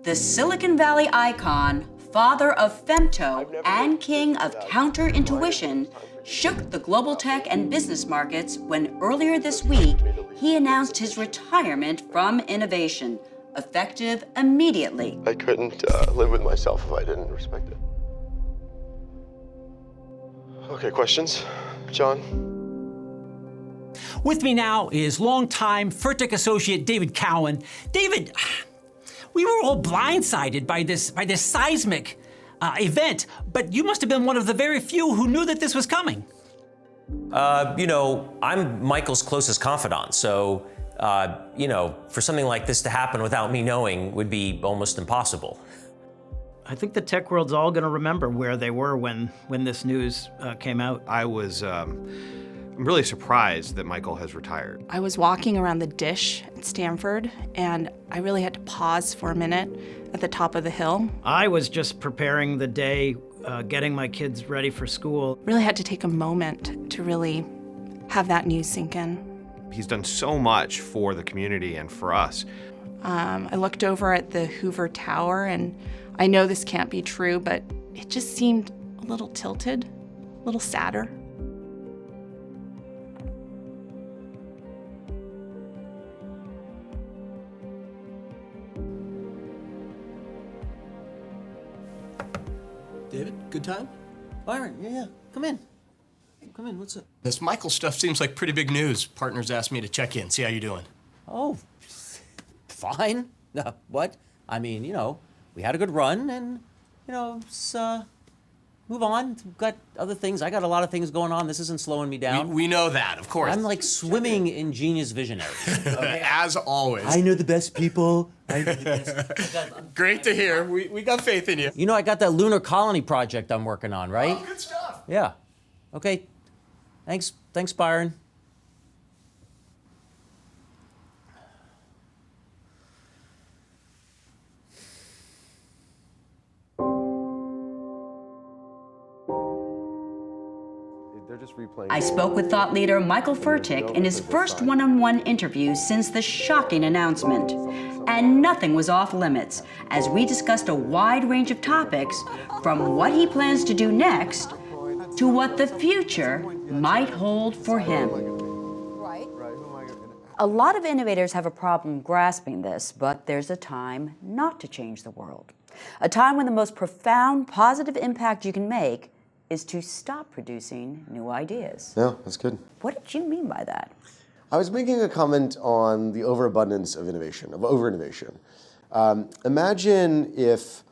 The Silicon Valley icon, father of femto, and king of counterintuition, shook the global tech and business markets when earlier this week he announced his retirement from innovation, effective immediately. I couldn't live with myself if I didn't respect it. Okay, questions? John? With me now is longtime Furtick associate David Cowan. David, we were all blindsided by this seismic event, but you must have been one of the very few who knew that this was coming. I'm Michael's closest confidant, so, for something like this to happen without me knowing would be almost impossible. I think the tech world's all going to remember where they were when this news came out. I'm really surprised that Michael has retired. I was walking around the dish at Stanford, and I really had to pause for a minute at the top of the hill. I was just preparing the day, getting my kids ready for school. Really had to take a moment to really have that news sink in. He's done so much for the community and for us. I looked over at the Hoover Tower, and I know this can't be true, but it just seemed a little tilted, a little sadder. David, good time? Byron, yeah, come in. Come in, what's up? This Michael stuff seems like pretty big news. Partners asked me to check in, see how you're doing. Oh, fine. What? I mean, we had a good run and, let's move on. We've got other things. I got a lot of things going on. This isn't slowing me down. We know that, of course. I'm like swimming in genius visionaries. Okay? As always. I know the best people. I know the best. Great to hear. We got faith in you. I got that lunar colony project I'm working on, right? Oh, good stuff. Yeah. Okay. Thanks, Byron. I spoke with thought leader Michael Furtick in his first one-on-one interview since the shocking announcement. And nothing was off limits as we discussed a wide range of topics, from what he plans to do next to what the future might hold for him. A lot of innovators have a problem grasping this, but there's a time not to change the world. A time when the most profound positive impact you can make is to stop producing new ideas. No, that's good. What did you mean by that? I was making a comment on the overabundance of innovation, of over-innovation. Imagine if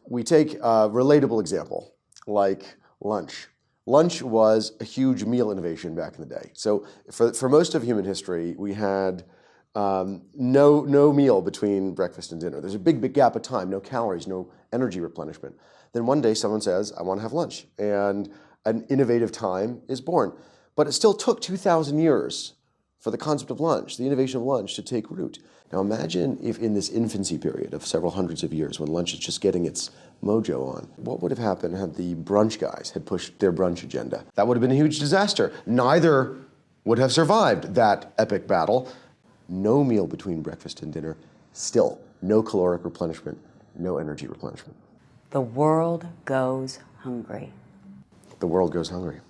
we take a relatable example, like lunch. Lunch was a huge meal innovation back in the day. So for most of human history, we had no meal between breakfast and dinner. There's a big gap of time, no calories, no energy replenishment. Then one day someone says, I want to have lunch, and an innovative time is born. But it still took 2,000 years for the concept of lunch, the innovation of lunch, to take root. Now imagine if in this infancy period of several hundreds of years, when lunch is just getting its mojo on, what would have happened had the brunch guys had pushed their brunch agenda? That would have been a huge disaster. Neither would have survived that epic battle. No meal between breakfast and dinner, still no caloric replenishment, no energy replenishment. The world goes hungry. The world goes hungry.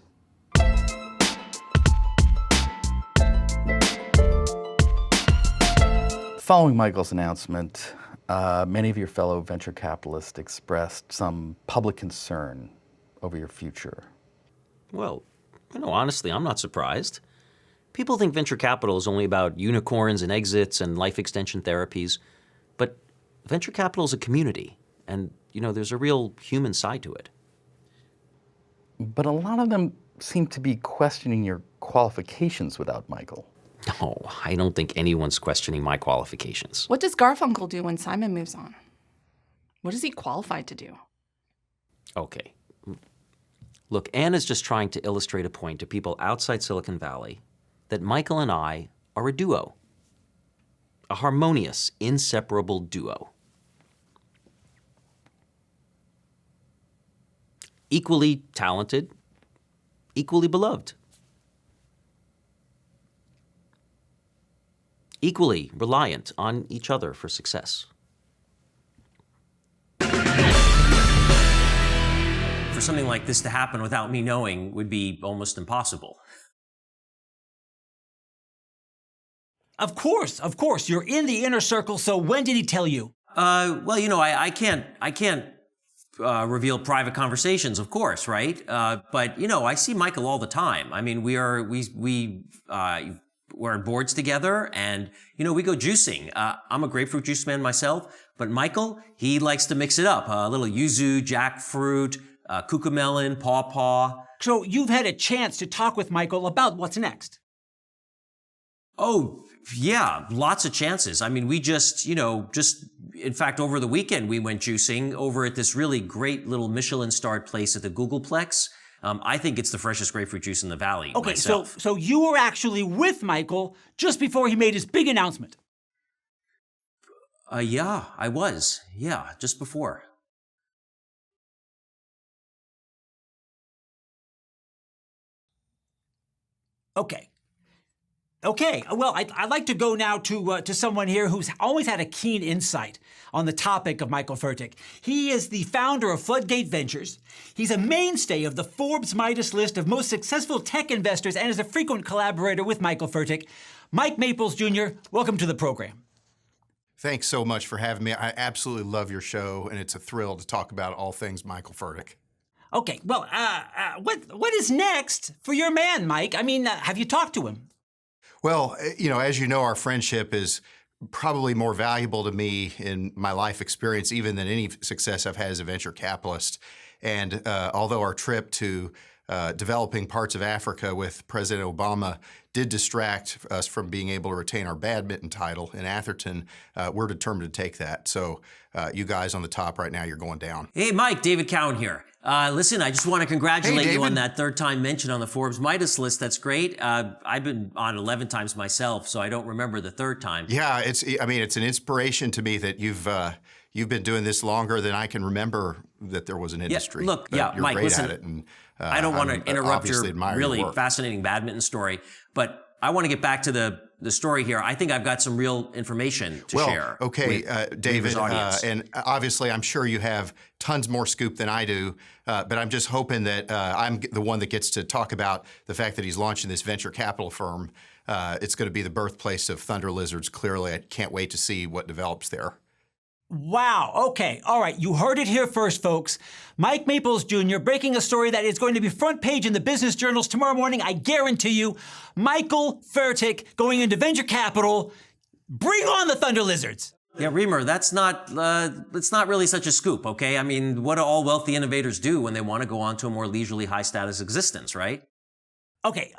Following Michael's announcement, many of your fellow venture capitalists expressed some public concern over your future. Well, honestly, I'm not surprised. People think venture capital is only about unicorns and exits and life extension therapies, but venture capital is a community, and there's a real human side to it. But a lot of them seem to be questioning your qualifications without Michael. No, I don't think anyone's questioning my qualifications. What does Garfunkel do when Simon moves on? What is he qualified to do? Okay. Look, Anne is just trying to illustrate a point to people outside Silicon Valley that Michael and I are a duo. A harmonious, inseparable duo. Equally talented, equally beloved. Equally reliant on each other for success. something like this to happen without me knowing would be almost impossible. Of course. You're in the inner circle, so when did he tell you? Well, you know, I can't reveal private conversations, of course, right? But you know, I see Michael all the time. I mean, we're on boards together, and you know, we go juicing. I'm a grapefruit juice man myself, but Michael, he likes to mix it up. A little yuzu, jackfruit, cucamelon, pawpaw. So you've had a chance to talk with Michael about what's next. Oh, yeah, lots of chances. I mean, we in fact, over the weekend, we went juicing over at this really great little Michelin-starred place at the Googleplex. I think it's the freshest grapefruit juice in the valley. Okay, myself. so you were actually with Michael just before he made his big announcement. Yeah, I was. Yeah, just before. Okay. Well, I'd like to go now to someone here who's always had a keen insight on the topic of Michael Furtick. He is the founder of Floodgate Ventures. He's a mainstay of the Forbes Midas list of most successful tech investors and is a frequent collaborator with Michael Furtick. Mike Maples Jr., welcome to the program. Thanks so much for having me. I absolutely love your show, and it's a thrill to talk about all things Michael Furtick. Okay, well, what is next for your man, Mike? I mean, have you talked to him? Well, you know, as you know, our friendship is probably more valuable to me in my life experience even than any success I've had as a venture capitalist. And although our trip to developing parts of Africa with President Obama did distract us from being able to retain our badminton title in Atherton, we're determined to take that. So you guys on the top right now, you're going down. Hey, Mike, David Cowan here. Listen, I just want to congratulate you on David. that third-time mention on the Forbes Midas list. That's great. I've been on 11 times myself, so I don't remember the third time. Yeah, it's an inspiration to me that you've been doing this longer than I can remember that there was an industry. Yeah, look, You're Mike, great listen, at it, and I don't want to interrupt your really work. fascinating badminton story, but I want to get back to the story here. I think I've got some real information to share. Okay, David, audience. and obviously I'm sure you have tons more scoop than I do, but I'm just hoping that I'm the one that gets to talk about the fact that he's launching this venture capital firm. It's going to be the birthplace of thunder lizards, clearly. I can't wait to see what develops there. Wow. Okay. All right. You heard it here first, folks. Mike Maples Jr. breaking a story that is going to be front page in the business journals tomorrow morning. I guarantee you. Michael Furtick going into venture capital. Bring on the Thunder Lizards. Yeah, Reamer, it's not really such a scoop, okay? I mean, what do all wealthy innovators do when they want to go on to a more leisurely, high-status existence, right?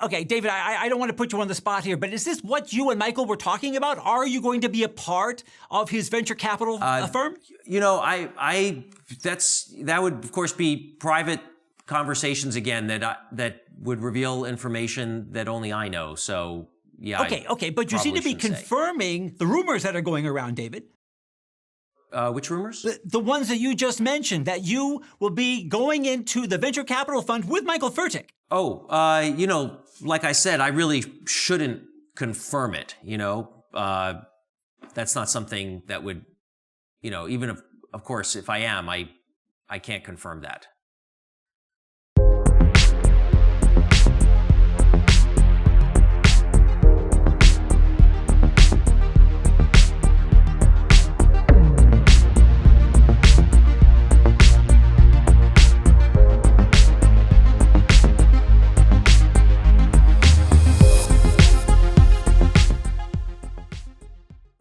Okay, David, I don't want to put you on the spot here, but is this what you and Michael were talking about? Are you going to be a part of his venture capital firm? You know, that would of course be private conversations again that would reveal information that only I know. So yeah. Okay, but you seem to be confirming the rumors that are going around, David. Which rumors? The ones that you just mentioned, that you will be going into the venture capital fund with Michael Furtick. Oh, you know, like I said, I really shouldn't confirm it, you know. That's not something that would, you know, even if, of course, if I am, I can't confirm that.